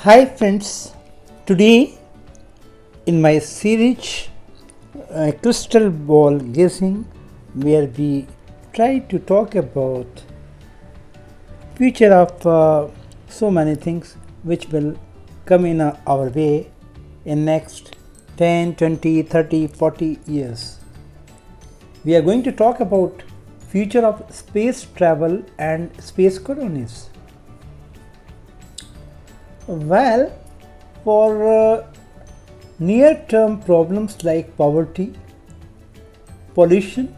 Hi friends, today in my series Crystal Ball Gazing, where we try to talk about future of so many things which will come in our way in next 10, 20, 30, 40 years. We are going to talk about future of space travel and space colonies. Well, for near-term problems like poverty, pollution,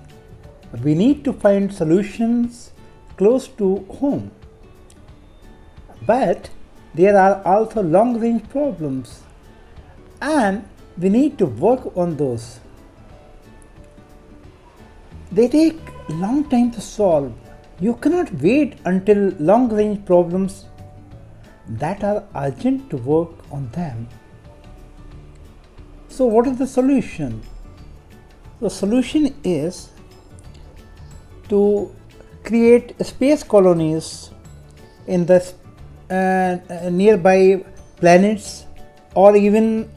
we need to find solutions close to home. But there are also long-range problems, and we need to work on those. They take long time to solve. You cannot wait until long-range problems that are urgent to work on them. So what is the solution? The solution is to create space colonies in the nearby planets, or even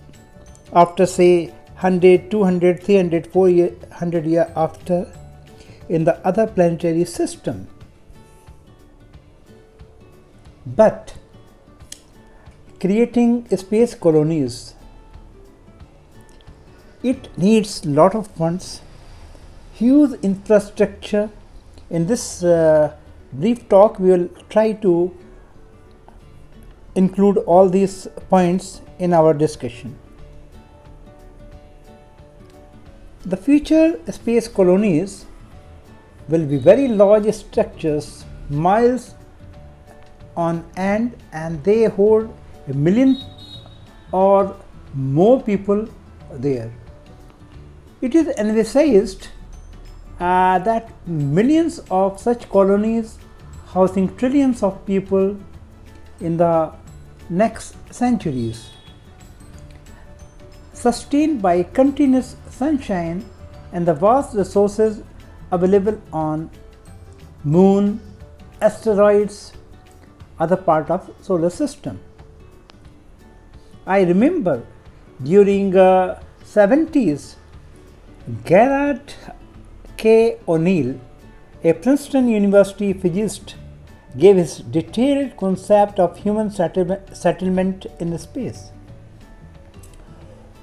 after say 100, 200, 300, 400 years after in the other planetary system. But creating space colonies, it needs lot of funds, huge infrastructure. In this brief talk, we will try to include all these points in our discussion. The future space colonies will be very large structures, miles on end, and they hold a million or more people there. It is envisaged that millions of such colonies housing trillions of people in the next centuries, sustained by continuous sunshine and the vast resources available on moon, asteroids, other part of solar system. I remember during 70s, Gerard K. O'Neill, a Princeton University physicist, gave his detailed concept of human settlement in space.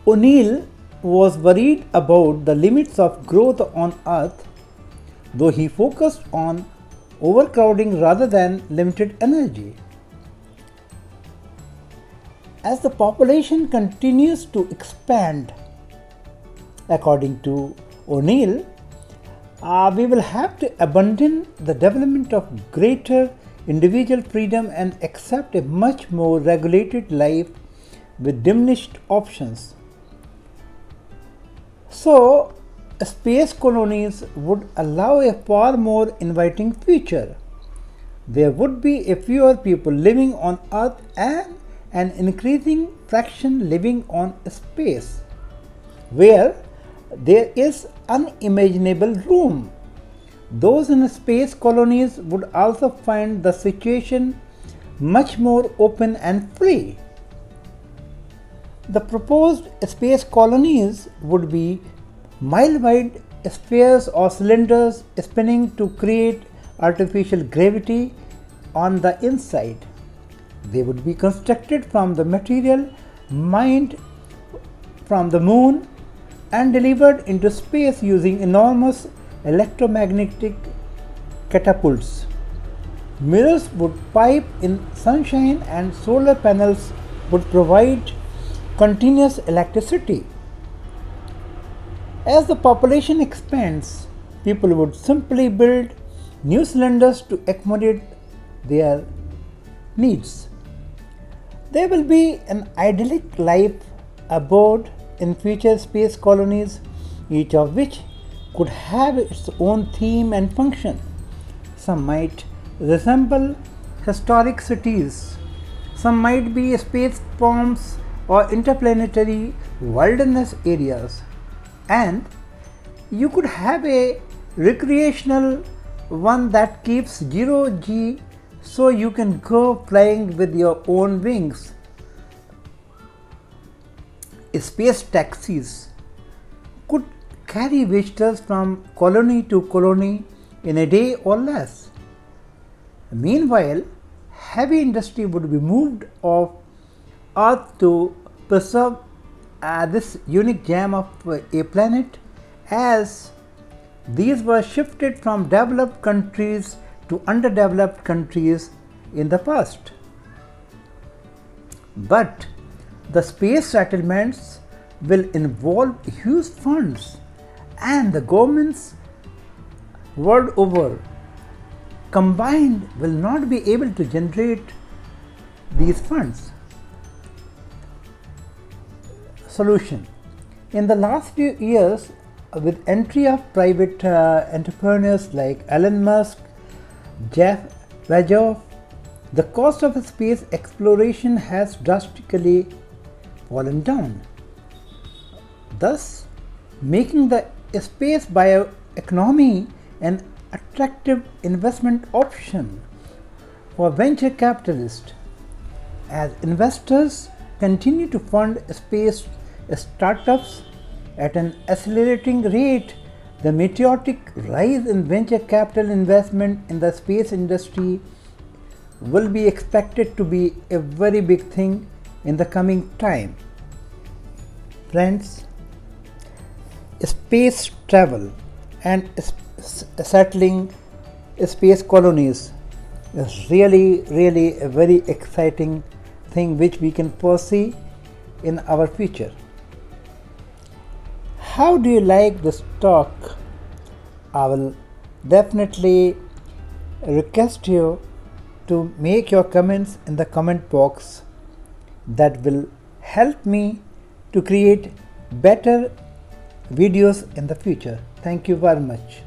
O'Neill was worried about the limits of growth on Earth, though he focused on overcrowding rather than limited energy. As the population continues to expand, according to O'Neill, we will have to abandon the development of greater individual freedom and accept a much more regulated life with diminished options. So, space colonies would allow a far more inviting future. There would be a fewer people living on Earth and an increasing fraction living on space, where there is unimaginable room. Those in space colonies would also find the situation much more open and free. The proposed space colonies would be mile-wide spheres or cylinders spinning to create artificial gravity on the inside. They would be constructed from the material mined from the moon and delivered into space using enormous electromagnetic catapults. Mirrors would pipe in sunshine and solar panels would provide continuous electricity. As the population expands, people would simply build new cylinders to accommodate their needs. There will be an idyllic life aboard in future space colonies, each of which could have its own theme and function. Some might resemble historic cities, some might be space farms or interplanetary wilderness areas, and you could have a recreational one that keeps 0 G so you can go flying with your own wings. space taxis could carry visitors from colony to colony in a day or less. Meanwhile, heavy industry would be moved off Earth to preserve this unique gem of a planet, as these were shifted from developed countries to underdeveloped countries in the past. But the space settlements will involve huge funds, and the governments world over combined will not be able to generate these funds. Solution: in the last few years, with entry of private entrepreneurs like Elon Musk, Jeff Bezos, the cost of space exploration has drastically fallen down, thus making the space bioeconomy an attractive investment option for venture capitalists. As investors continue to fund space startups at an accelerating rate, the meteoric rise in venture capital investment in the space industry will be expected to be a very big thing in the coming time. Friends, space travel and settling space colonies is really a very exciting thing which we can foresee in our future. How do you like this talk? I will definitely request you to make your comments in the comment box. That will help me to create better videos in the future. Thank you very much.